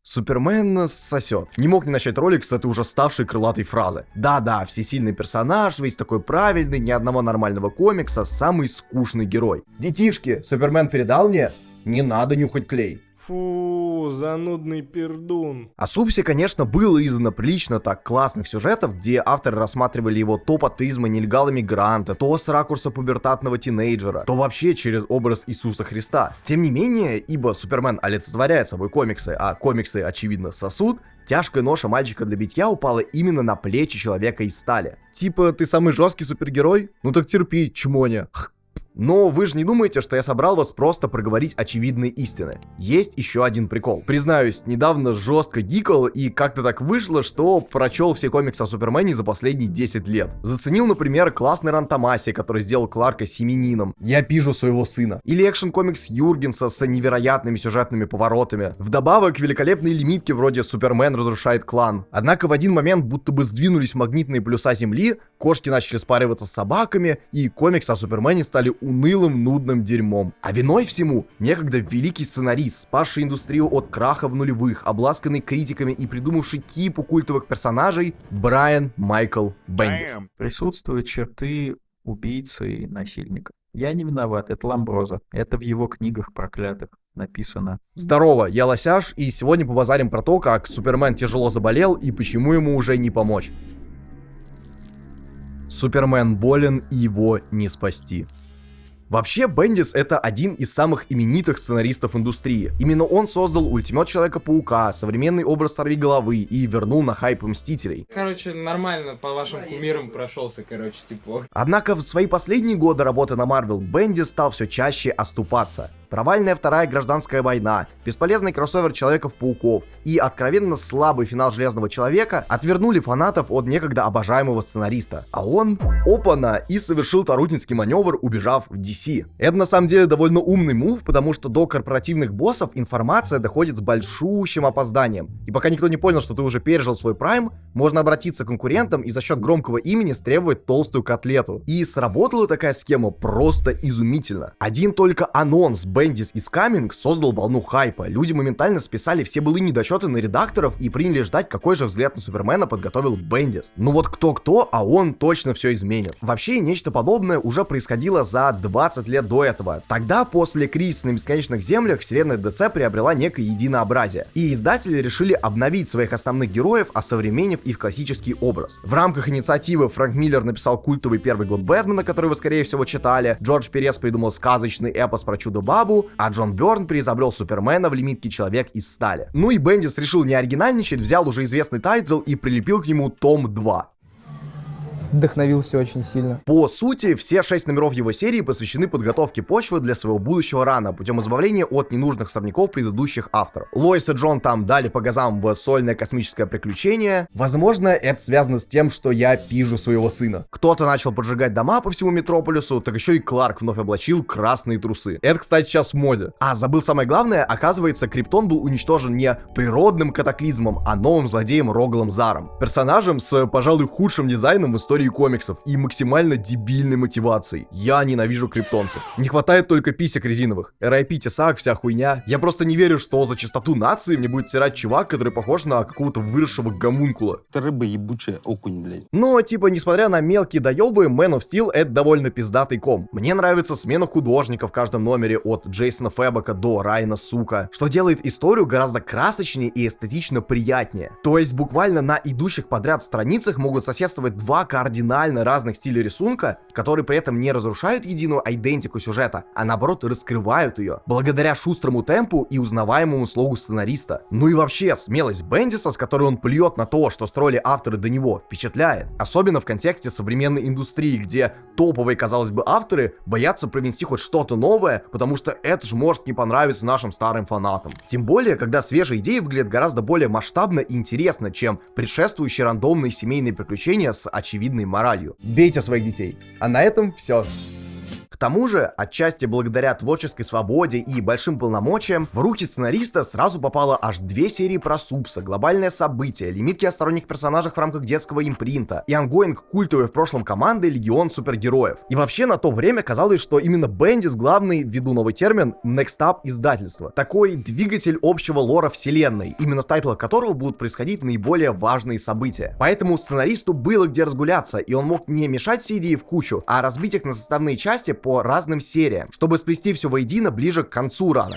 Супермен сосет. Не мог не начать ролик с этой уже ставшей крылатой фразы. Да-да, всесильный персонаж, весь такой правильный, ни одного нормального комикса, самый скучный герой. Детишки, Супермен передал мне, не надо нюхать клей. Фу, занудный пердун. О Супсе, конечно, было издано прилично так классных сюжетов, где авторы рассматривали его то под призмой нелегала-мигранта, то с ракурса пубертатного тинейджера, то вообще через образ Иисуса Христа. Тем не менее, ибо Супермен олицетворяет собой комиксы, а комиксы, очевидно, сосуд, тяжкая ноша мальчика для битья упала именно на плечи человека из стали. Типа, ты самый жесткий супергерой? Ну так терпи, чмоня. Но вы же не думаете, что я собрал вас просто проговорить очевидные истины. Есть еще один прикол. Признаюсь, недавно жестко гикал, и как-то так вышло, что прочел все комиксы о Супермене за последние 10 лет. Заценил, например, классный ран Томаси, который сделал Кларка семенином. Я пижу своего сына. Или экшн-комикс Юргенса с невероятными сюжетными поворотами. Вдобавок, великолепные лимитки вроде Супермен разрушает клан. Однако в один момент будто бы сдвинулись магнитные полюса Земли, кошки начали спариваться с собаками, и комиксы о Супермене стали унылым, нудным дерьмом. А виной всему некогда великий сценарист, спасший индустрию от краха в нулевых, обласканный критиками и придумавший кипу культовых персонажей Брайан Майкл Бендис. Присутствуют черты убийцы и насильника. Я не виноват, это Ламброза. Это в его книгах проклятых написано. Здорово, я Лосяш, и сегодня побазарим про то, как Супермен тяжело заболел и почему ему уже не помочь. Супермен болен, и его не спасти. Вообще, Бендис — это один из самых именитых сценаристов индустрии. Именно он создал Ультимат Человека-паука, современный образ Сорвиголовы и вернул на хайп Мстителей. Короче, нормально по вашим кумирам прошелся, типа. Однако в свои последние годы работы на Marvel Бендис стал все чаще оступаться. Провальная вторая гражданская война, бесполезный кроссовер Человеков-пауков и откровенно слабый финал Железного Человека отвернули фанатов от некогда обожаемого сценариста. А он, опана, и совершил тарутинский маневр, убежав в DC. Это на самом деле довольно умный мув, потому что до корпоративных боссов информация доходит с большущим опозданием. И пока никто не понял, что ты уже пережил свой прайм, можно обратиться к конкурентам и за счет громкого имени стребовать толстую котлету. И сработала такая схема просто изумительно. Один только анонс Bendis is Coming создал волну хайпа. Люди моментально списали все былые недочеты на редакторов и приняли ждать, какой же взгляд на Супермена подготовил Бендис. Ну вот кто-кто, а он точно все изменит. Вообще, нечто подобное уже происходило за 20 лет до этого. Тогда, после кризиса на бесконечных землях, вселенная DC приобрела некое единообразие. И издатели решили обновить своих основных героев, осовременив их классический образ. В рамках инициативы Фрэнк Миллер написал культовый первый год Бэтмена, который вы, скорее всего, читали. Джордж Перес придумал сказочный эпос про Чудо-бабу, а Джон Бёрн переизобрел Супермена в лимитке «Человек из стали». Ну и Бендис решил не оригинальничать, взял уже известный тайтл и прилепил к нему том 2. Вдохновился очень сильно. По сути, все 6 номеров его серии посвящены подготовке почвы для своего будущего рана путем избавления от ненужных сорняков предыдущих авторов. Лоис и Джон там дали по газам в сольное космическое приключение. Возможно, это связано с тем, что я пижу своего сына. Кто-то начал поджигать дома по всему Метрополису, так еще и Кларк вновь облачил красные трусы. Это, кстати, сейчас в моде. А, забыл самое главное, оказывается, Криптон был уничтожен не природным катаклизмом, а новым злодеем Рогалом Заром. Персонажем с, пожалуй, худшим дизайном в истории комиксов и максимально дебильной мотивацией. Я ненавижу криптонцев. Не хватает только писек резиновых. RIP Тесак, вся хуйня. Я просто не верю, что за чистоту нации мне будет тирать чувак, который похож на какого-то выросшего гомункула. Это рыба ебучая, окунь, блядь. Но, типа, несмотря на мелкие доебы, Man of Steel — это довольно пиздатый ком. Мне нравится смена художника в каждом номере от Джейсона Фэббека до Райана Сука, что делает историю гораздо красочнее и эстетично приятнее. То есть буквально на идущих подряд страницах могут соседствовать два кардинально разных стилей рисунка, которые при этом не разрушают единую идентику сюжета, а наоборот раскрывают ее, благодаря шустрому темпу и узнаваемому слогу сценариста. Ну и вообще, смелость Бендиса, с которой он плюет на то, что строили авторы до него, впечатляет. Особенно в контексте современной индустрии, где топовые, казалось бы, авторы боятся привнести хоть что-то новое, потому что это же может не понравиться нашим старым фанатам. Тем более, когда свежие идеи выглядят гораздо более масштабно и интересно, чем предшествующие рандомные семейные приключения с очевидной моралью. Бейте своих детей. А на этом все. К тому же, отчасти благодаря творческой свободе и большим полномочиям, в руки сценариста сразу попало аж 2 серии про Супса, глобальное событие, лимитки о сторонних персонажах в рамках детского импринта и ангоинг культовой в прошлом команды Легион супергероев. И вообще на то время казалось, что именно Бендис главный, ввиду новый термин, Next Up издательства. Такой двигатель общего лора вселенной, именно в тайтлах которого будут происходить наиболее важные события. Поэтому сценаристу было где разгуляться, и он мог не мешать все идеи в кучу, а разбить их на составные части по разным сериям, чтобы сплести все воедино ближе к концу рана.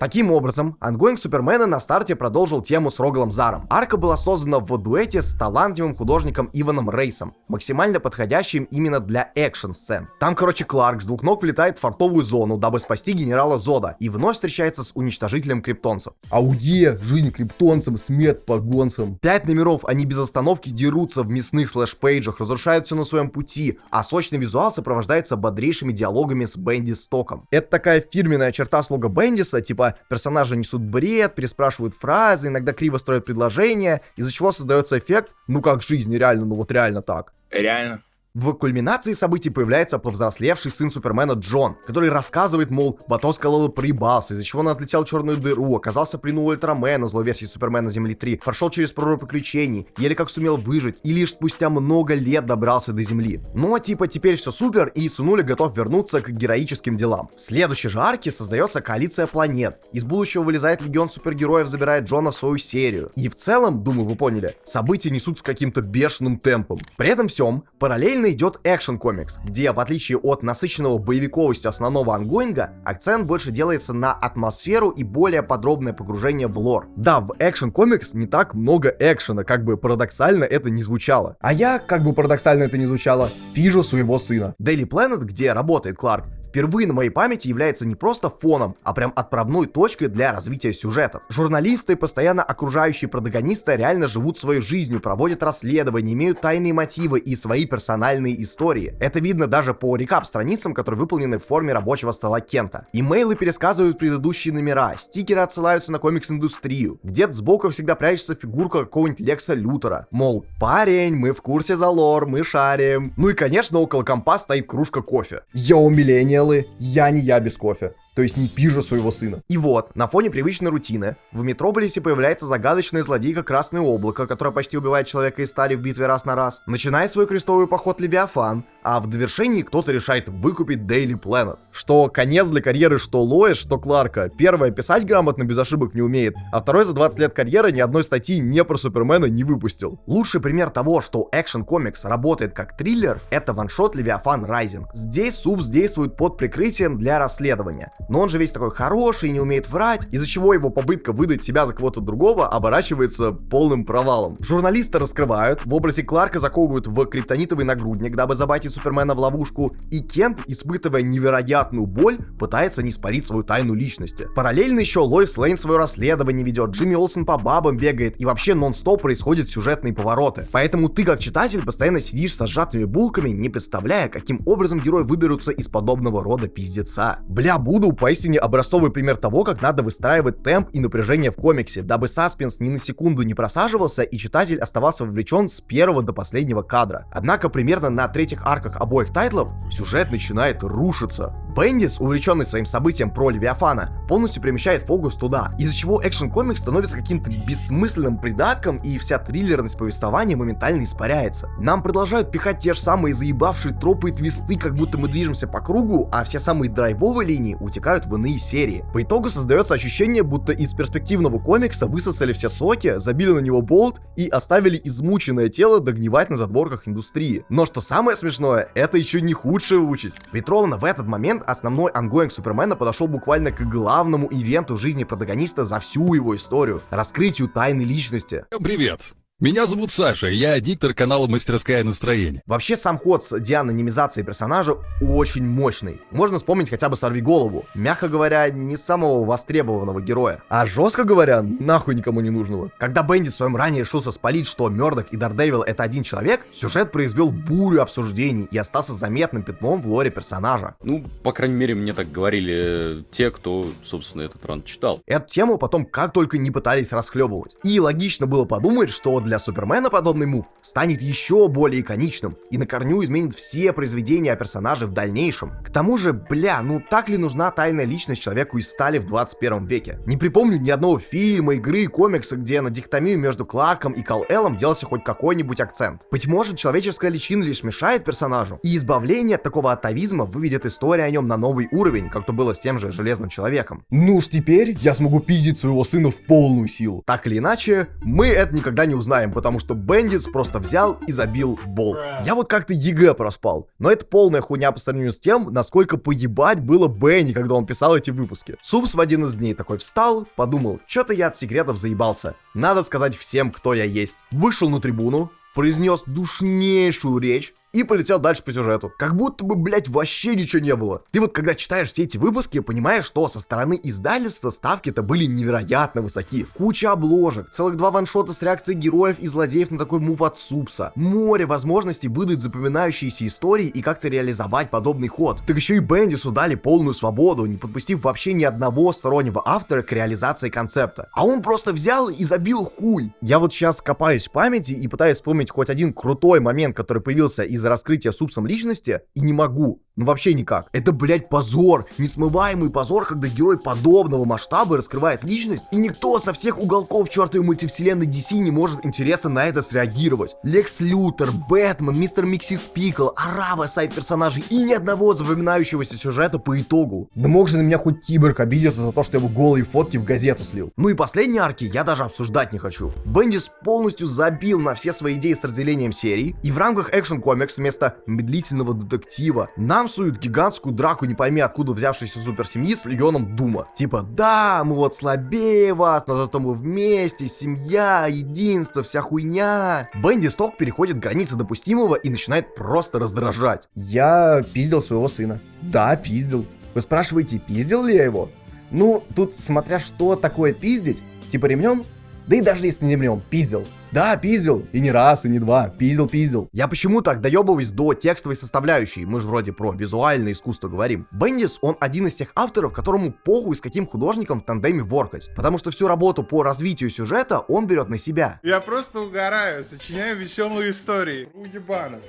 Таким образом, ангоинг Супермена на старте продолжил тему с Рогалом Заром. Арка была создана в дуэте с талантливым художником Иваном Рейсом, максимально подходящим именно для экшн-сцен. Там, Кларк с двух ног влетает в фартовую зону, дабы спасти генерала Зода, и вновь встречается с уничтожителем криптонцев. Ауе, жизнь криптонцам, смерть погонцам. 5 номеров они без остановки дерутся в мясных слэш-пейджах, разрушают все на своем пути, а сочный визуал сопровождается бодрейшими диалогами с Бендис Стоком. Это такая фирменная черта слога Бендиса, типа персонажи несут бред, переспрашивают фразы, иногда криво строят предложения, из-за чего создается эффект, ну как в жизни, реально, ну вот реально так. Реально. В кульминации событий появляется повзрослевший сын Супермена Джон, который рассказывает, мол, Бато Скалоло проебался, из-за чего он отлетел в черную дыру, оказался в плену у Ультрамена, злой версии Супермена Земли 3, прошел через прорву приключений, еле как сумел выжить, и лишь спустя много лет добрался до Земли. Ну а типа теперь все супер, и Сынуля готов вернуться к героическим делам. В следующей же арке создается коалиция планет, из будущего вылезает Легион супергероев, забирает Джона в свою серию. И в целом, думаю, вы поняли, события несут с каким-то бешеным темпом. При этом всем параллельно идет экшн-комикс, где, в отличие от насыщенного боевиковостью основного ангоинга, акцент больше делается на атмосферу и более подробное погружение в лор. Да, в экшн-комикс не так много экшена, как бы парадоксально это не звучало. А я, как бы парадоксально это не звучало, вижу своего сына. Daily Planet, где работает Кларк, впервые на моей памяти является не просто фоном, а прям отправной точкой для развития сюжетов. Журналисты, постоянно окружающие протагониста, реально живут своей жизнью, проводят расследования, имеют тайные мотивы и свои персональные истории. Это видно даже по рекап-страницам, которые выполнены в форме рабочего стола Кента. Имейлы пересказывают предыдущие номера, стикеры отсылаются на комикс-индустрию. Где-то сбоку всегда прячется фигурка какого-нибудь Лекса Лютера. Мол, парень, мы в курсе за лор, мы шарим. Ну и конечно, около компа стоит кружка кофе. Йоу, миллениалы, я не я без кофе. То есть не пижу своего сына. И вот, на фоне привычной рутины, в Метрополисе появляется загадочная злодейка Красное Облако, которая почти убивает человека из стали в битве раз на раз. Начинает свой крестовый поход Левиафан, а в довершении кто-то решает выкупить Daily Planet. Что конец для карьеры что Лоис, что Кларка. Первое, писать грамотно без ошибок не умеет, а второй за 20 лет карьеры ни одной статьи не про Супермена не выпустил. Лучший пример того, что экшн-комикс работает как триллер, это ваншот Левиафан Райзинг. Здесь Супс действует под прикрытием для расследования. Но он же весь такой хороший и не умеет врать, из-за чего его попытка выдать себя за кого-то другого оборачивается полным провалом. Журналисты раскрывают, в образе Кларка заковывают в криптонитовый нагрудник, дабы забайтить Супермена в ловушку, и Кент, испытывая невероятную боль, пытается не спалить свою тайну личности. Параллельно еще Лоис Лейн свое расследование ведет, Джимми Олсен по бабам бегает, и вообще нон-стоп происходят сюжетные повороты. Поэтому ты, как читатель, постоянно сидишь со сжатыми булками, не представляя, каким образом герои выберутся из подобного рода пиздеца. Бля, буду поистине образцовый пример того, как надо выстраивать темп и напряжение в комиксе, дабы саспенс ни на секунду не просаживался и читатель оставался вовлечен с первого до последнего кадра. Однако примерно на третьих арках обоих тайтлов сюжет начинает рушиться. Бендис, увлеченный своим событием про Левиафана, полностью перемещает фокус туда, из-за чего экшн-комикс становится каким-то бессмысленным придатком, и вся триллерность повествования моментально испаряется. Нам продолжают пихать те же самые заебавшие тропы и твисты, как будто мы движемся по кругу, а все самые драйвовые линии утекают в иные серии. По итогу создается ощущение, будто из перспективного комикса высосали все соки, забили на него болт и оставили измученное тело догнивать на задворках индустрии. Но что самое смешное, это еще не худшая участь. Ведь ровно в этот момент основной ангоинг Супермена подошел буквально к главному ивенту в жизни протагониста за всю его историю — раскрытию тайны личности. Привет. Меня зовут Саша, я диктор канала «Мастерское настроение». Вообще, сам ход с деанонимизацией персонажа очень мощный. Можно вспомнить хотя бы «Сорвиголову». Мягко говоря, не самого востребованного героя. А жестко говоря, нахуй никому не нужного. Когда Бендис в своем ране решился спалить, что Мёрдок и Дардевил это один человек, сюжет произвел бурю обсуждений и остался заметным пятном в лоре персонажа. Ну, по крайней мере, мне так говорили те, кто, собственно, этот ран читал. Эту тему потом как только не пытались расхлебывать. И логично было подумать, что для Супермена подобный мув станет еще более иконичным и на корню изменит все произведения о персонаже в дальнейшем. К тому же, ну так ли нужна тайная личность человеку из стали в 21 веке? Не припомню ни одного фильма, игры, комикса, где на дихотомию между Кларком и Кал-Элом делался хоть какой-нибудь акцент. Быть может, человеческая личина лишь мешает персонажу, и избавление от такого атовизма выведет история о нем на новый уровень, как то было с тем же Железным Человеком. Ну уж теперь я смогу пиздить своего сына в полную силу. Так или иначе, мы это никогда не узнаем, потому что Бендис просто взял и забил болт. Я вот как-то ЕГЭ проспал, но это полная хуйня по сравнению с тем, насколько поебать было Бенни, когда он писал эти выпуски. Супс в один из дней такой встал, подумал, что-то я от секретов заебался. Надо сказать всем, кто я есть. Вышел на трибуну, произнес душнейшую речь и полетел дальше по сюжету. Как будто бы, блять, вообще ничего не было. Ты вот когда читаешь все эти выпуски, понимаешь, что со стороны издательства ставки-то были невероятно высоки. Куча обложек, целых 2 ваншота с реакцией героев и злодеев на такой мув от Супса. Море возможностей выдать запоминающиеся истории и как-то реализовать подобный ход. Так еще и Бендису дали полную свободу, не подпустив вообще ни одного стороннего автора к реализации концепта. А он просто взял и забил хуй. Я вот сейчас копаюсь в памяти и пытаюсь вспомнить хоть один крутой момент, который появился из раскрытия Супсом личности, и не могу. Ну вообще никак. Это, блять, позор. Несмываемый позор, когда герой подобного масштаба раскрывает личность, и никто со всех уголков чертовой мультивселенной DC не может интересно на это среагировать. Лекс Лютер, Бэтмен, Мистер Миксис Пикл, орава сайт-персонажей и ни одного запоминающегося сюжета по итогу. Да мог же на меня хоть Киборг обидеться за то, что я его голые фотки в газету слил. Ну и последние арки я даже обсуждать не хочу. Бендис полностью забил на все свои идеи с разделением серий, и в рамках Action Comics вместо медлительного детектива нам суют гигантскую драку не пойми откуда взявшейся суперсемьи с легионом Дума. Типа, да, мы вот слабее вас, но зато мы вместе, семья, единство, вся хуйня. Бендис ток переходит границы допустимого и начинает просто раздражать. Я пиздил своего сына. Да, пиздил. Вы спрашиваете, пиздил ли я его? Ну, тут смотря что такое пиздить, типа ремнем? Да и даже если не ремнем, пиздил. Да, пиздил. И не раз, и не два. Пиздил. Я почему так доебываюсь до текстовой составляющей? Мы же вроде про визуальное искусство говорим. Бендис, он один из тех авторов, которому похуй с каким художником в тандеме воркать. Потому что всю работу по развитию сюжета он берет на себя. Я просто угораю, сочиняю веселые истории. У ебанов.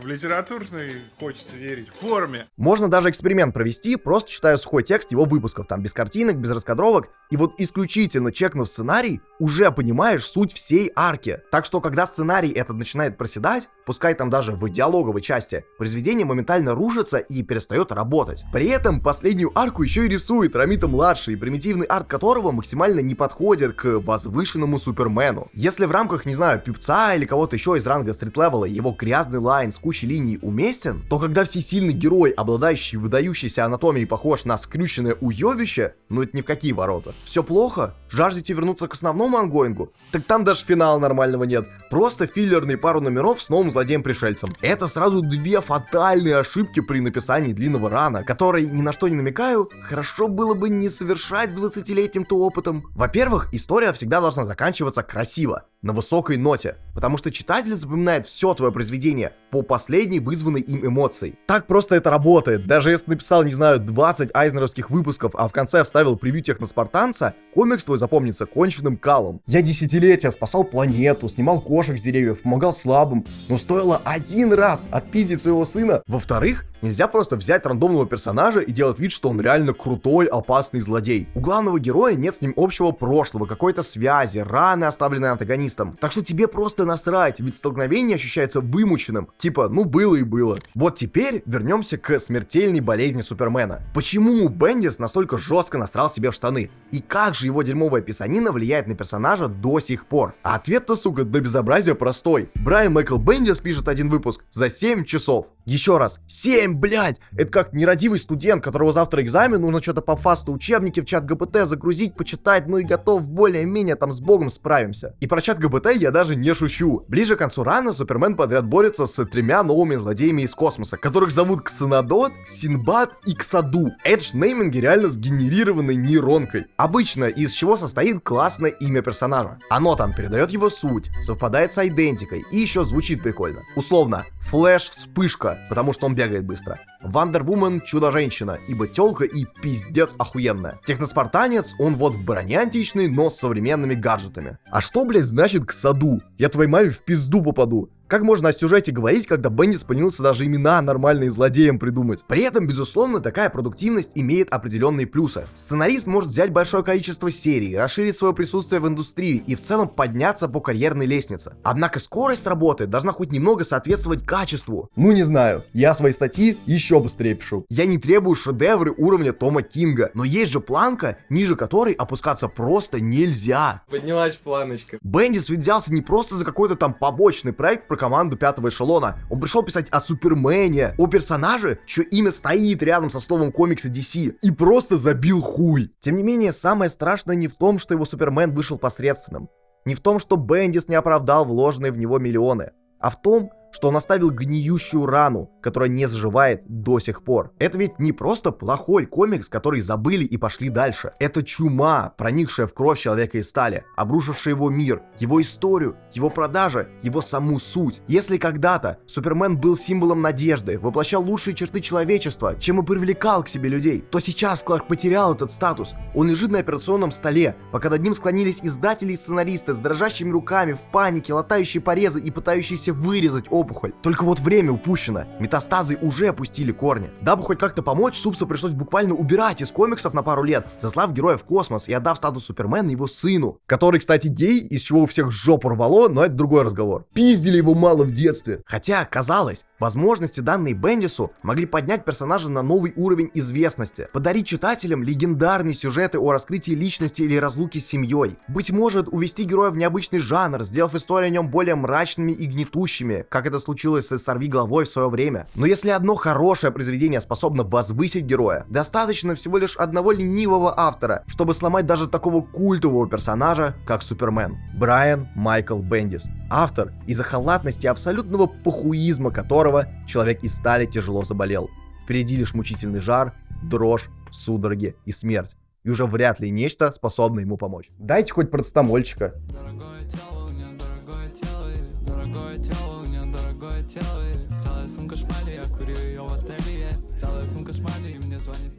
В литературной, хочется верить, форме. Можно даже эксперимент провести, просто читая сухой текст его выпусков. Там без картинок, без раскадровок. И вот исключительно чекнув сценарий, уже понимаешь суть всей арки. Так что, когда сценарий этот начинает проседать, пускай там даже в диалоговой части, произведение моментально рушится и перестает работать. При этом последнюю арку еще и рисует Ромита-младший, примитивный арт которого максимально не подходит к возвышенному Супермену. Если в рамках, не знаю, Пипца или кого-то еще из ранга стрит-левела его грязный лайн с кучей линий уместен, то когда всесильный герой, обладающий выдающейся анатомией, похож на скрюченное уебище, ну это ни в какие ворота. Все плохо? Жаждете вернуться к основному ангоингу? Так там даже финал нормального нет. Просто филлерные пару номеров с новым злодеем-пришельцем. Это сразу 2 фатальные ошибки при написании длинного рана, которые, ни на что не намекаю, хорошо было бы не совершать с 20-летним-то опытом. Во-первых, история всегда должна заканчиваться красиво, на высокой ноте, потому что читатель запоминает все твое произведение по последней вызванной им эмоции. Так просто это работает. Даже если написал, не знаю, 20 айзнеровских выпусков, а в конце вставил превью техноспартанца, комикс твой запомнится конченным калом. Я десятилетия спасал планету, снимал кошек с деревьев, помогал слабым, но стоило один раз отпиздить своего сына. Во-вторых, нельзя просто взять рандомного персонажа и делать вид, что он реально крутой, опасный злодей. У главного героя нет с ним общего прошлого, какой-то связи, раны, оставленные антагонистом. Так что тебе просто насрать, ведь столкновение ощущается вымученным. Типа, ну было и было. Вот теперь вернемся к смертельной болезни Супермена. Почему Бендис настолько жестко насрал себе в штаны? И как же его дерьмовая писанина влияет на персонажа до сих пор? А ответ-то, сука, до безобразия простой. Брайан Майкл Бендис пишет один выпуск за 7 часов. Еще раз, 7, блядь! Это как нерадивый студент, которого завтра экзамен, нужно что-то по фасту учебники в чат ГПТ загрузить, почитать, ну и готов, более-менее там с богом справимся. И про чат ГПТ я даже не шучу. Ближе к концу рана Супермен подряд борется с 3 новыми злодеями из космоса, которых зовут Ксенодот, Синбад и Ксаду. Это ж нейминги реально сгенерированной нейронкой. Обычно из чего состоит классное имя персонажа. Оно там передает его суть, совпадает с айдентикой и еще звучит прикольно. Условно, Флэш Вспышка, потому что он бегает быстро. Вандервумен Чудо-женщина, ибо тёлка и пиздец охуенная. Техноспартанец, он вот в броне античной, но с современными гаджетами. А что, блядь, значит Ксаду? Я твоей маме в пизду попаду. Как можно о сюжете говорить, когда Бендис поленился даже имена нормальные злодеям придумать? При этом, безусловно, такая продуктивность имеет определенные плюсы. Сценарист может взять большое количество серий, расширить свое присутствие в индустрии и в целом подняться по карьерной лестнице. Однако скорость работы должна хоть немного соответствовать качеству. Ну не знаю, я свои статьи еще быстрее пишу. Я не требую шедевры уровня Тома Кинга, но есть же планка, ниже которой опускаться просто нельзя. Поднялась планочка. Бендис ведь взялся не просто за какой-то там побочный проект про команду 5-го эшелона. Он пришел писать о Супермене, о персонаже, чье имя стоит рядом со словом комикса DC, и просто забил хуй. Тем не менее, самое страшное не в том, что его Супермен вышел посредственным, не в том, что Бендис не оправдал вложенные в него миллионы, а в том, что он оставил гниющую рану, которая не заживает до сих пор. Это ведь не просто плохой комикс, который забыли и пошли дальше. Это чума, проникшая в кровь Человека из Стали, обрушившая его мир, его историю, его продажи, его саму суть. Если когда-то Супермен был символом надежды, воплощал лучшие черты человечества, чем и привлекал к себе людей, то сейчас Кларк потерял этот статус. Он лежит на операционном столе, пока над ним склонились издатели и сценаристы с дрожащими руками, в панике, латающие порезы и пытающиеся вырезать опухоль. Только вот время упущено. Метастазы уже опустили корни. Дабы хоть как-то помочь, Супса пришлось буквально убирать из комиксов на пару лет, заслав героя в космос и отдав статус Супермена его сыну, который, кстати, гей, из чего у всех жопу рвало, но это другой разговор. Пиздили его мало в детстве. Хотя, казалось, возможности, данные Бендису, могли поднять персонажа на новый уровень известности, подарить читателям легендарные сюжеты о раскрытии личности или разлуке с семьей. Быть может, увести героя в необычный жанр, сделав историю о нем более мрачными и гнетущими, как это случилось с «Сорвиголовой» в свое время. Но если одно хорошее произведение способно возвысить героя, достаточно всего лишь одного ленивого автора, чтобы сломать даже такого культового персонажа, как Супермен. Брайан Майкл Бендис. Автор, из-за халатности и абсолютного похуизма которого Человек из Стали тяжело заболел. Впереди лишь мучительный жар, дрожь, судороги и смерть. И уже вряд ли нечто способно ему помочь. Дайте хоть парацетамольчика. Целая сумка шмали, я курю ее в ателье. Целая сумка шмали, и мне звонит